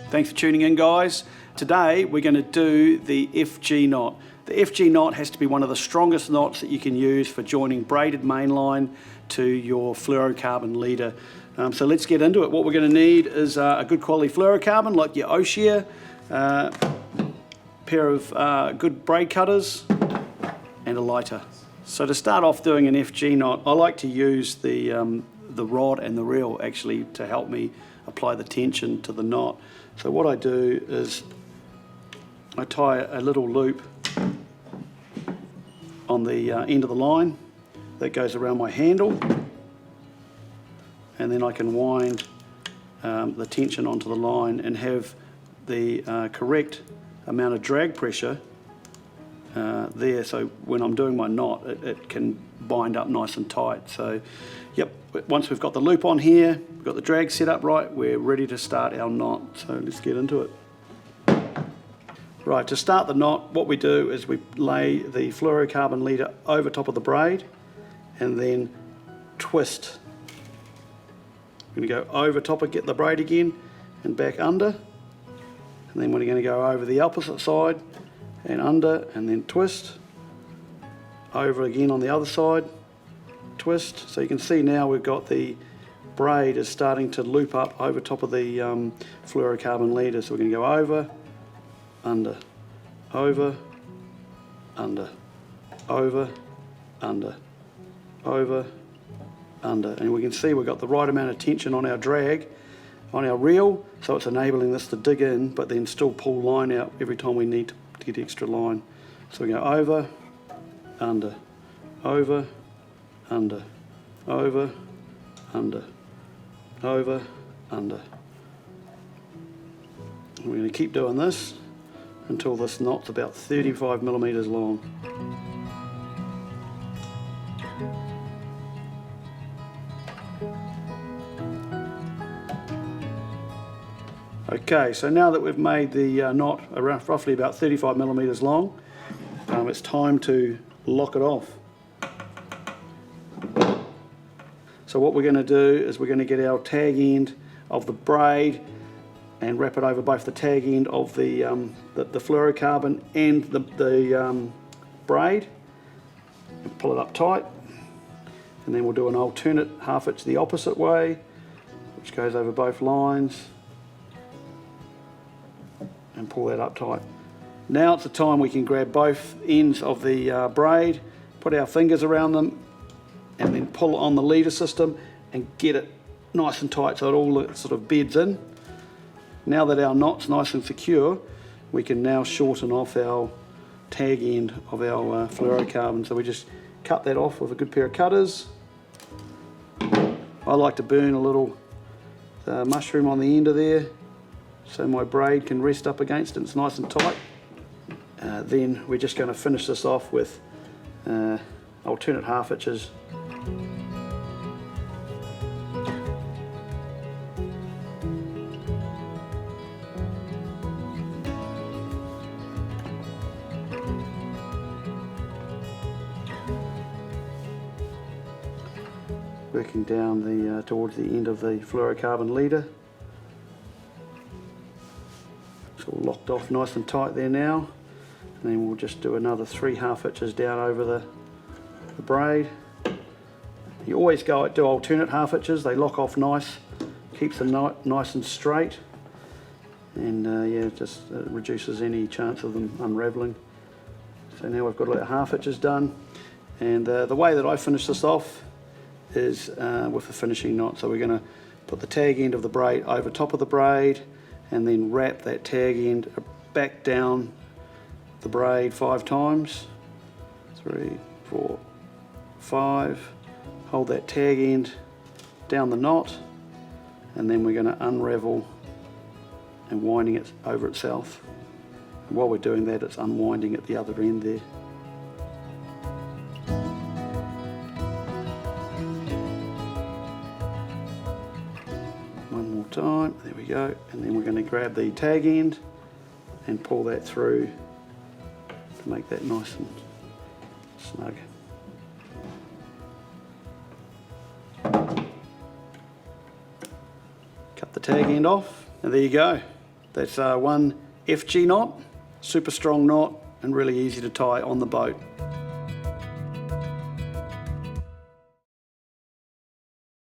Thanks for tuning in, guys. Today we're going to do the FG knot. The FG knot has to be one of the strongest knots that you can use for joining braided mainline to your fluorocarbon leader. So let's get into it. What we're going to need is a good quality fluorocarbon like your Oshia, pair of good braid cutters and a lighter. So to start off doing an FG knot, I like to use the rod and the reel actually to help me apply the tension to the knot. So what I do is I tie a little loop on the end of the line that goes around my handle, and then I can wind the tension onto the line and have the correct amount of drag pressure there, so when I'm doing my knot it can bind up nice and tight. So yep, once we've got the loop on here, we've got the drag set up right, we're ready to start our knot. So let's get into it. Right, to start the knot, what we do is we lay the fluorocarbon leader over top of the braid and then twist. We're going to go over top and get the braid again and back under, and then we're going to go over the opposite side and under and then twist, over again on the other side, twist. So you can see now we've got the braid is starting to loop up over top of the fluorocarbon leader. So we're going to go over, under, over, under, over, under, over, under, and we can see we've got the right amount of tension on our drag, on our reel, so it's enabling this to dig in but then still pull line out every time we need to get extra line. So we go over, under, over, under, over, under, over, under. And we're going to keep doing this until this knot's about 35 millimeters long. Okay, so now that we've made the knot around roughly about 35 millimeters long, it's time to lock it off. So what we're going to do is we're going to get our tag end of the braid and wrap it over both the tag end of the fluorocarbon and the braid, and pull it up tight, and then we'll do an alternate half hitch the opposite way, which goes over both lines, and pull that up tight. Now it's the time we can grab both ends of the braid, put our fingers around them, and then pull on the leader system and get it nice and tight so it all sort of beds in. Now that our knot's nice and secure, we can now shorten off our tag end of our fluorocarbon. So we just cut that off with a good pair of cutters. I like to burn a little mushroom on the end of there so my braid can rest up against it, it's nice and tight. Then we're just going to finish this off with alternate half hitches. Working down the towards the end of the fluorocarbon leader. It's all locked off nice and tight there now, and then we'll just do another 3 half hitches down over the braid. You always do alternate half hitches, they lock off nice, keeps the knot nice and straight, and yeah, it just reduces any chance of them unraveling. So now we've got our half hitches done, and the way that I finish this off is with a finishing knot. So we're going to put the tag end of the braid over top of the braid and then wrap that tag end back down the braid 5 times. 3, 4, 5. Hold that tag end down the knot, and then we're going to unravel and winding it over itself. And while we're doing that, it's unwinding at the other end there. One more time, there we go, and then we're going to grab the tag end and pull that through to make that nice and snug. Cut the tag end off, and there you go. That's one FG knot, super strong knot and really easy to tie on the boat.